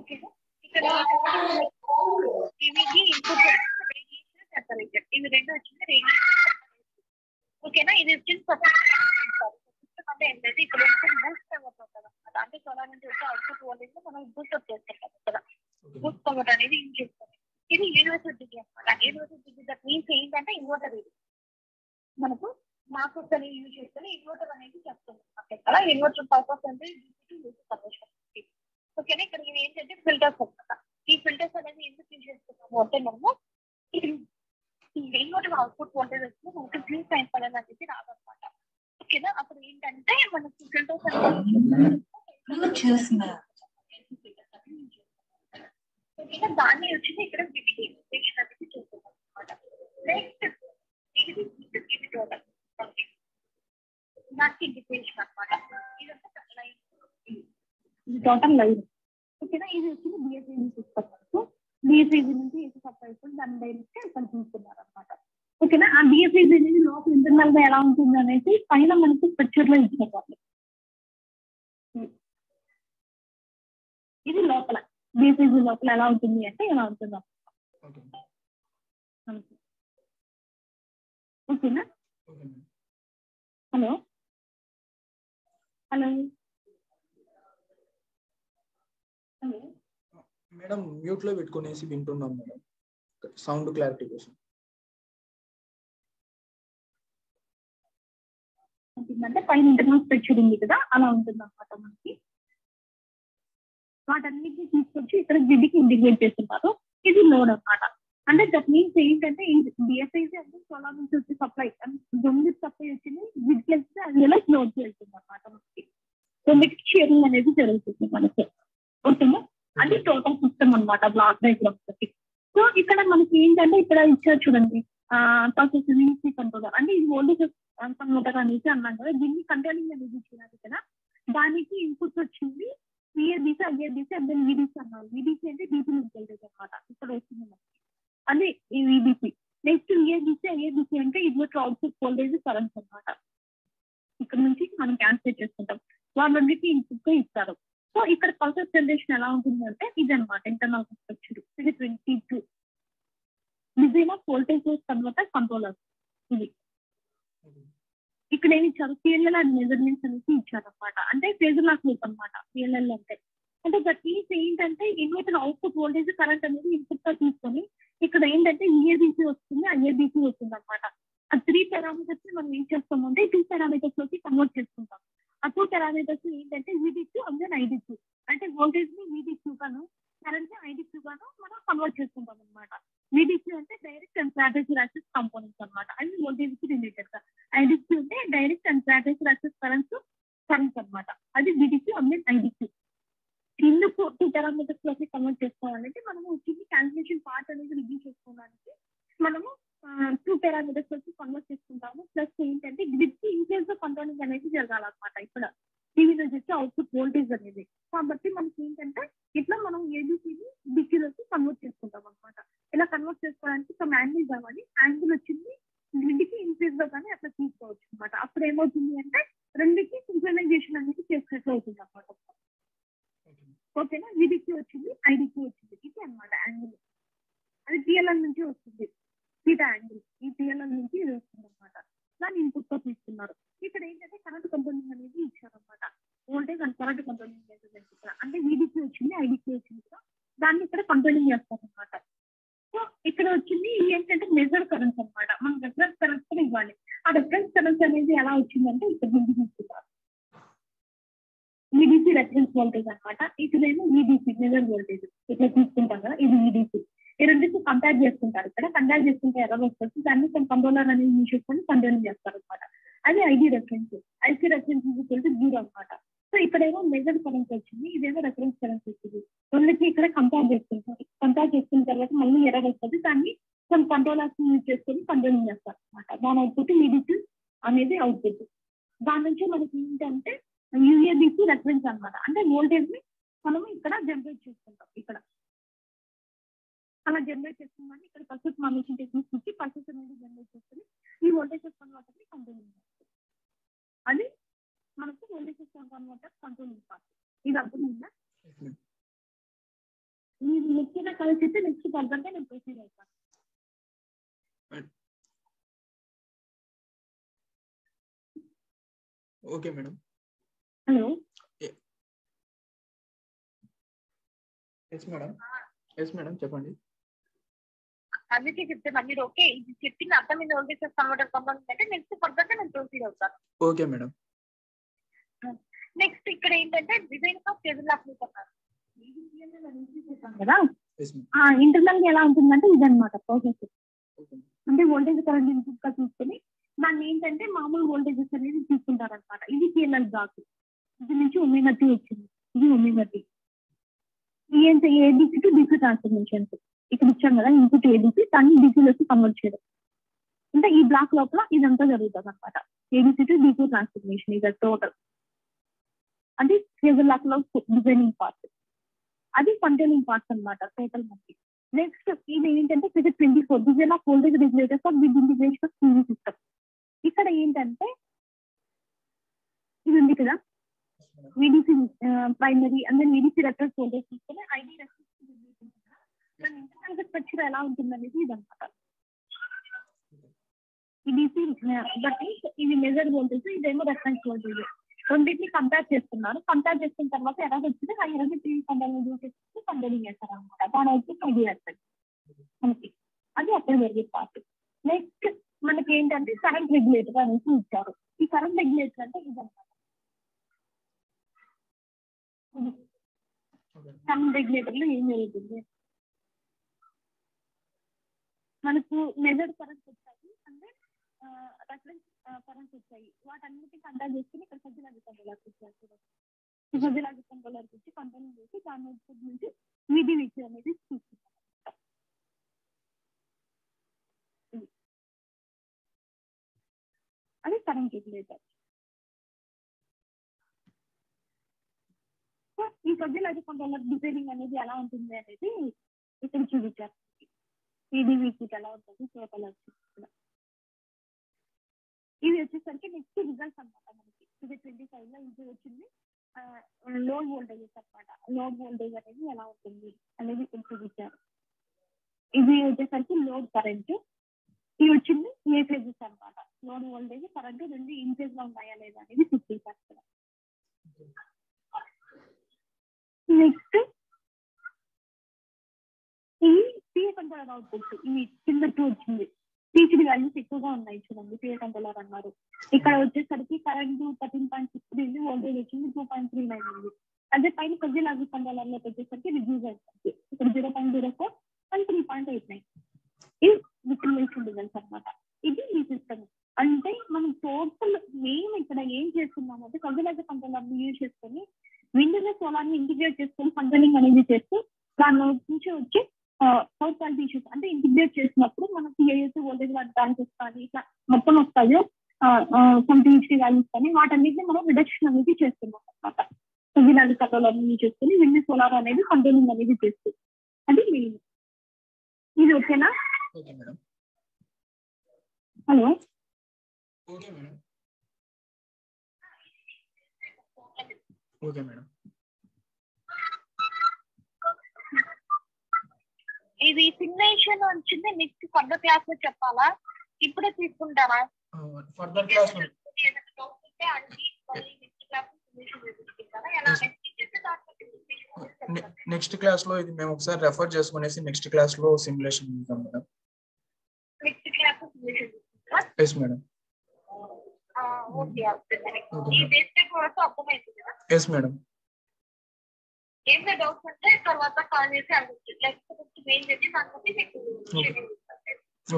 ఓకేనా. ఇక్కడ ఇవికి input radiation temperature ఇవి రెండు వచ్చింది రేడియేషన్. ఓకేనా. ఇది వచ్చింది అంటే ఏంటంటే ఇక్కడ బూస్ట్ అవ్వబోతుంది అనమాట. అంటే సోలార్ నుంచి వచ్చే అవుట్పుట్ వోల్టేజ్ మనం బూస్ట్ అప్ చేస్తాం కదా. బూస్ట్ అవ్వడం అనేది యూజ్ చేస్తాం. ఇది యూనివర్సల్ డిగ్రీ అనమాట. యూనివర్సల్ డిగ్రీ దట్ మీన్స్ ఏంటంటే ఇన్వర్టర్. ఇది మనకు మార్కెట్ అనేది యూజ్ చేసుకొని ఇన్వర్టర్ అనేది చేస్తుంది అక్కడ. ఇన్వర్టర్ పర్పస్ అంటే ఓకేనా. ఇక్కడ ఇవి ఏంటంటే ఫిల్టర్స్ అనమాట. ఈ ఫిల్టర్స్ అనేది ఎందుకు యూజ్ చేస్తున్నాము అంటే మనము ఇన్వర్టర్ అవుట్పుట్ వోల్టేజ్ వచ్చి మనకి బ్లూ సైన్ కలర్ అనేది రాదనమాట. ఓకేనా. అప్పుడు ఏంటంటే మనకి ఫిల్టర్స్ ఓకేనా. దాన్ని వచ్చి ఇక్కడ వీటికి ఇన్స్టేషన్ అనేది చేస్తున్నాం అనమాట. నెక్స్ట్ ఇది టోటల్ దానికి ఇండికేషన్ అనమాట. ఇదంతా లైన్, టోటల్ లైన్. ఓకేనా. ఇది వచ్చి బిఎస్సీ సిస్టమ్. బిఎస్సీ నుంచి ఏసీ సప్లై అవుతుంది. దాని డైరెక్ట్ ఇక్కడ చూస్తున్నారు అనమాట. ఓకేనా. ఆ బిఎస్సీ అనేది లోపల ఇంటర్నల్ గా ఎలా ఉంటుంది అనేది పైన మనకి పిక్చర్ లో ఇచ్చారు వాళ్ళు. ఇది లోపల బిఎస్సీ లోపల ఎలా ఉంటుంది అంటే ఎలా ఉంటుంది ఓకేనా. Hello hello hello madam mute లో పెట్టుకునేసి వింటున్నాం మేడం, సౌండ్ క్లారిటీ కోసం. అంటే పైన ఇంటర్నల్ స్ట్రక్చర్ ఉంది కదా, అలా ఉంటుంది అనమాట. మనకి వాటన్నిటిని తీసుకొచ్చి ఇక్కడ గ్రిడ్కి ఇంటిగ్రేట్ చేస్తున్నారు. ఇది లోడ్ అనమాట. అంటే దట్ మీన్స్ ఏంటంటే బిఎస్ఐసి అంటే సోలార్ నుంచి వచ్చే సప్లై దొంగ సప్లై వచ్చింది గ్రిడ్కి వెళ్తే అది ఎలా లోడ్ చేస్తుంది అనమాట. మనకి రెండింటికి షేరింగ్ అనేది జరుగుతుంది మనకి. ఓకేనా. అది టోటల్ సిస్టమ్ అనమాట బ్లాక్ డయాగ్రామ్ తోటి. సో ఇక్కడ మనకి ఏంటంటే ఇక్కడ ఇచ్చారు చూడండి విసి కంట్రోలర్. అంటే ఇది వోల్టేజ్ కన్వర్టర్ అనేసి అన్నాం కదా. దీన్ని కంట్రోలింగ్ అనేది ఇచ్చినారు కదా. దానికి ఇన్పుట్స్ వచ్చింది విఏబిసి, ఐఏబిసి అండ్ దెన్ విడిసి అన్నారు. విడిసి అంటే డీపీ వోల్టేజ్ అనమాట. ఇక్కడ వస్తుంది మనకి అది ఈ విబిసి. నెక్స్ట్ విఏబిసి, ఐఏబిసి అంటే ఇన్వర్టర్ అవుట్పుట్ వోల్టేజ్ కరెంట్ అనమాట. ఇక్కడ నుంచి మనం క్యాన్సిలేట్ చేసుకుంటాం. వాళ్ళకి ఇన్పుట్ గా ఇస్తారు. సో ఇక్కడ పల్సర్ జనరేషన్ ఎలా ఉంటుంది అంటే ఇది అనమాట ఇంటర్నల్ స్ట్రక్చర్. ఇది 22 design of voltage source converter controller. ఇది ఇక్కడ ఏమి ఇచ్చారు పిఎల్ఎల్ అండ్ మెజర్మెంట్స్ అనేసి ఇచ్చారు అనమాట. అంటే ఫేజర్ లాస్ లూప్ అనమాట పిఎల్ఎల్ అంటే దట్ మీన్స్ ఏంటంటే ఇన్వర్టర్ అవుట్పుట్ వోల్టేజ్ కరెంట్ అనేది ఇన్పుట్ గా తీసుకొని ఇక్కడ ఏంటంటే ఈఏబిసి వస్తుంది, ఐఏబిసి వస్తుంది అనమాట. ఆ 3 పారామీటర్స్ మనం ఏం చేస్తామంటే 2 పారామీటర్స్ లోకి కన్వర్ట్ చేసుకుంటాం. ఆ 2 పారామీటర్స్ ఏంటంటే విడిక్యూ అండ్ దెన్ ఐడిక్యూ. అంటే వోల్టేజ్ ని విడిక్యూ గాను కరెంట్ ని ఐడిక్యూ గాను మనం కన్వర్ట్ చేసుకుంటాం అనమాట. విడిక్యూ అంటే direct and strategic access components అనమాట. అది వోల్టేజ్ కి రిలేటెడ్ గా. ఐడిక్యూ అంటే direct and strategic access currents అనమాట. అది విడిక్యూ అండ్ దెన్ ఐడిక్యూ. ఎందుకు 2 పారామీటర్స్ లోకి కన్వర్ట్ చేసుకోవాలంటే మనము వచ్చింది క్యాల్కులేషన్ పార్ట్ అనేది రివ్యూ చేసుకోవడానికి మనము 2 పారామీటర్స్ లోకి కన్వర్ట్ చేసుకుంటాము. ప్లస్ ఏంటంటే గ్రిడ్ కి ఇన్కేస్ గా కంట్రోలింగ్ అనేది జరగాలన్నమాట. ఇక్కడ టీవీలో వచ్చి అవుట్పుట్ వోల్టేజ్ అనేది. కాబట్టి మనకి ఏంటంటే ఇట్లా మనం ఏబిసిని డిక్యూలోకి కన్వర్ట్ చేసుకుంటాం అనమాట. ఇలా కన్వర్ట్ చేసుకోవడానికి ఒక యాంగిల్ కావాలి. యాంగిల్ వచ్చింది గ్రిడ్కి ఇన్కేస్ గా కానీ అట్లా తీసుకోవచ్చు అనమాట. అప్పుడు ఏమవుతుంది అంటే రెండుకి సింక్రనైజేషన్ అనేది చేసుకున్నట్లు అవుతుంది అనమాట. ఓకేనా. విడికి వచ్చింది, ఐడికి వచ్చింది. ఇది అనమాట యాంగిల్. అది టిఎల్ఎల్ నుంచి వస్తుంది. తీటా యాంగిల్ ఈ టిఎల్ఎల్ నుంచి ఇది వస్తుంది అనమాట. దాన్ని ఇన్పుట్ తో తీసుకున్నారు. ఇక్కడ ఏంటంటే కరెంట్ కంట్రోలింగ్ అనేది ఇచ్చారనమాట. వోల్టేజ్ అండ్ కరెంట్ కంట్రోలింగ్ ఇక్కడ అంటే విడికి వచ్చింది, ఐడికి వచ్చింది కదా. దాన్ని ఇక్కడ కంట్రోలింగ్ చేస్తారు అనమాట. సో ఇక్కడ వచ్చింది ఏంటంటే మెజర్ కరెంట్స్ అనమాట. మనం రెఫరెన్స్ కరెంట్స్ కూడా ఇవ్వాలి. ఆ రెఫరెన్స్ కరెంట్స్ అనేది ఎలా వచ్చిందంటే ఇక్కడ నుంచి తీసుకున్నారు. ఈడీసీ రెఫరెన్స్ వోల్టేజ్ అనమాట. ఇదేమో ఈడీసీ మెజర్ వోల్టేజ్ ఇట్లా తీసుకుంటాం కదా. ఇది ఈడీసీ. ఈ రెండింటి కంపేర్ చేసుకుంటారు. ఇక్కడ కంపేర్ చేసుకుంటే ఎర్రర్ వస్తుంది. దాన్ని కంట్రోలర్ అనేది యూజ్ చేసుకొని కంట్రోలింగ్ చేస్తారు అనమాట. అది ID reference. IC reference zero అనమాట. సో ఇక్కడేమో మెజర్ కరెంట్ వచ్చింది, ఇదేమో రెఫరెన్స్ కరెంట్ వచ్చింది. రెండింటిని ఇక్కడ కంపేర్ చేసుకుంటారు. కంపేర్ చేసుకున్న తర్వాత మళ్ళీ ఎర్రర్ వస్తుంది. దాన్ని కొన్ని కంట్రోలర్స్ యూజ్ చేసుకొని కంట్రోలింగ్ చేస్తారు అనమాట. దాని అవుట్పుట్ ఈడీసీ అనేది అవుట్పుట్. దాని నుంచి మనకి ఏంటంటే యూఏబిసి రెఫరెన్స్ అనమాట. అంటే వోల్టేజ్ ని మనం ఇక్కడ జనరేట్ చేసుకుంటాం. ఇక్కడ అలా జనరేట్ చేసుకున్నాను. ఇక్కడ పల్సెస్ మానేషన్ టెక్నిక్స్ ఇచ్చి పల్సెస్ అనేది జనరేట్ చేసుకుని ఈ వోల్టేజెస్ కన్వర్టర్ ని కంట్రోలింగ్ చేస్తుంది. అది మనకు వోల్టేజెస్ కన్వర్టర్ కంట్రోలింగ్ పార్ట్. ఇది అర్థమైందా? Yes, madam. మీరు నచ్చిన కలిసి అయితే నెక్స్ట్ ఫర్దర్ గా నేను ప్రొసీడ్ అవుతాను. Okay, madam. Hello. Yes, madam. Yes, madam. చెప్పండి. అందుకే చెప్తున్నా, మీరు ఓకే ఇది చెప్పిన అర్థమైన వోల్టేజ్ కన్వర్టర్ సంబంధించి అంటే నెక్స్ట్ ఫర్దర్ గా నేను ప్రొసీడ్ అవుతాను. Okay madam. నెక్స్ట్ ఇక్కడ ఏంటంటే డిజైన్ ఆఫ్ కేబుల్ లాక్ అన్నారు కదా. ఇంటర్నల్ ఎలా ఉంటుందంటే ఇదన్నమాట ప్రాసెస్. అంటే వోల్టేజ్ కరెంట్ ఇన్పుట్ గా తీసుకుని దాన్ని ఏంటంటే మామూలు వోల్టేజెస్ అనేది తీసుకుంటారు అనమాట. ఇది పిఎల్ఎల్ బ్లాక్. ఇది నుంచి ఒమేగా-T వచ్చింది, ఇది ఒమేగా-T. ఏబిసి టు డిసి ట్రాన్స్ఫర్మేషన్స్ ఇక్కడ ఇచ్చాం కదా, ఇన్పుట్ ఏబిసి దాన్ని డిసిలోకి కన్వర్ట్ చేయడం. అంటే ఈ బ్లాక్ లోపల ఇదంతా జరుగుతుంది అనమాట. ఏబిసి టు డిసి ట్రాన్స్ఫర్మేషన్ ఇది టోటల్. అది కేబుల్ లాక్ లో డిజైనింగ్ పార్ట్, అది కంటైనింగ్ పార్ట్స్ అనమాట టోటల్ మనకి. నెక్స్ట్ ఇది ఏంటంటే figure 24 design of voltage regulators of with integration of TV system. ఇక్కడ ఏంటంటే ఇది ఉంది కదా, విడిసి ప్రైమరీ అంటే విడిసి రెఫరెన్స్ వోల్టేజ్ తీసుకుని ఐడి రెఫరెన్స్ ఇంటర్నల్ స్ట్రక్చర్ ఎలా ఉంటుంది అనేది ఇది అనమాట. ఇది బట్టి ఇది మెజర్ వోల్టేజ్, ఇదేమో రెఫరెన్స్ వోల్టేజ్. రెండింటిని కంపేర్ చేస్తున్నారు. కంపేర్ చేసిన తర్వాత ఎలా వచ్చింది ఆ ఎనర్జీ టీవీ కండలింగ్ చేస్తారు అనమాట. దాని వచ్చి ఇది వేస్తారు మనకి, అది అక్కడ జరిగే పార్ట్. నెక్స్ట్ మనకి ఏంటంటే కరెంట్ రెగ్యులేటర్ అనేసి ఇచ్చారు. ఈ కరెంట్ రెగ్యులేటర్ అంటే ఇదన్నమాట. కరెంట్ రెగ్యులేటర్ లో ఏం జరుగుతుంది, మనకు మెజర్ కరెంట్ వచ్చాయి అంటే రెఫరెన్స్ కరెంట్ వచ్చాయి, వాటన్నిటిని కంట్రోల్ చేసుకుని ఇక్కడ ఫిజియోలాజికల్ కంట్రోలర్కి వచ్చారు. ఫిజియోలాజికల్ కంట్రోలర్కి వచ్చి కంట్రోల్ చేసి దాని నుంచి విడివిసి అనేది తీసుకుంటాం. అది కరెంట్ రెగ్యులేటర్. ఈ ఫిజియోలాజికల్ కంట్రోలర్ డిజైనింగ్ అనేది ఎలా ఉంటుంది అనేది ఇక్కడ చూపించారు. విడివిసి ఎలా ఉంటుంది టోటల్ వచ్చి ఇది వచ్చేసరికి నెక్స్ట్ రిజల్ట్స్ అనమాట. మనకి ఇది 25 లో ఇది వచ్చింది లోడ్ వోల్టేజెస్ అనమాట. లోడ్ వోల్టేజ్ అనేది ఎలా ఉంటుంది అనేది చూపించారు. ఇది వచ్చేసరికి లోడ్ కరెంట్, ఇది వచ్చింది ఏ ఫేజెస్ అనమాట. లోడ్ వోల్టేజ్ కరెంట్ రెండు ఇన్ ఫేజ్ లో ఉన్నాయా లేదా అనేది చూపించారు. నెక్స్ట్ ఈ పిఏ కంట్రోలర్ అవుట్పుట్ ఇవి కింద వచ్చింది. పీచ్ వాల్యూస్ ఎక్కువగా ఉన్నాయి చూడండి, పిఏ కంట్రోలర్ అన్నారు. ఇక్కడ వచ్చేసరికి కరెంట్ 13.63 వోల్టేజ్ వచ్చింది 2.39 ఉంది. అదే పైన ఫిజియోలాజికల్ కంట్రోలర్ లోకి వచ్చేసరికి రిడ్యూస్ అవుతుంది. ఇక్కడ 0.04 అండ్ 3.89 ఇది డిక్రిమినేషన్ రిజల్ట్స్ అనమాట. ఇది ఈ సిస్టమ్. అంటే మనం టోటల్ మేము ఇక్కడ ఏం చేస్తున్నాం అంటే ఫిజియోలాజికల్ కంట్రోలర్ యూజ్ చేసుకొని విండోస్ సోలార్ ని ఇంటిగ్రేట్ చేసుకొని కంట్రోలింగ్ అనేది చేస్తూ దాని నుంచి వచ్చి పవర్ క్వాలిటీ ఇష్యూస్ అంటే ఇంటిగ్రేట్ చేసినప్పుడు మనకి ఏదైతే వోల్టేజ్ ట్రాన్సెస్ కానీ ఇట్లా మొత్తం వస్తాయో కంటిన్యూటీ వాల్యూస్ కానీ వాటన్నిటిని మనం రిడక్షన్ అనేది చేస్తున్నాం అనమాట. ఫిజియోలాజికల్ కంట్రోలర్ యూజ్ చేసుకొని విండోస్ సోలార్ అనేది కంట్రోలింగ్ అనేది చేస్తుంది. అది మెయిన్. ఇది ఓకేనా? Hello. Okay madam. Okay madam. ఇది సిమ్యులేషన్ వచ్చింది నెక్స్ట్ ఫర్దర్ క్లాస్ లో చెప్పాలా, ఇప్పుడే తీసుకుంటారా? ఫర్దర్ క్లాస్ లో నెక్స్ట్ క్లాస్ లో ఇది మేము ఒకసారి రెఫర్ చేసుకునేసి నెక్స్ట్ క్లాస్ లో సిమ్యులేషన్ ఇద్దాం madam. Next class simulation yes madam. Okay ఈ బేసిక్ వరకు అర్థమైంది కదా? Yes madam. ఏమైనా డౌట్స్ ఉంటే తర్వాత కాల్ చేసి అడగచ్చు, లేకపోతే మెయిల్ చేసి దాన్ని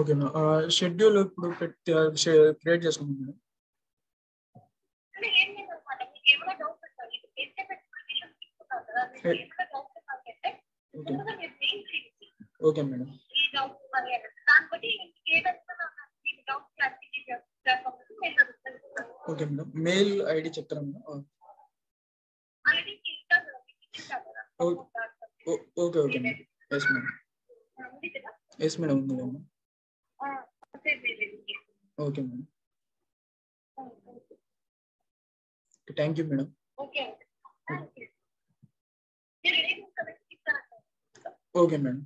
ఓకే షెడ్యూల్ ఇప్పుడు క్రియేట్ చేసుకుంటాం మేడం. ఏం లేదన్నమాట, మీకు ఏమైనా డౌట్స్ ఉంటాయి ఇది బేసిక్ ఎక్స్ప్లెనేషన్ తీసుకున్నారు కదా, మీకు ఏమైనా డౌట్స్ ఉన్నాయంటే ముందుగా మీరు మెయిల్ చేయండి. Okay madam. ఈ డౌట్స్ మరి దాన్ని బట్టి ఏ డౌట్స్ మీకు డౌట్స్ క్లారిఫై చేస్తాను. Okay madam. మెయిల్ ఐడి చెప్తారా madam? ID okay okay madam. Yes madam. Yes madam ఉంది madam. Okay madam. Thank you madam. Okay. Okay madam.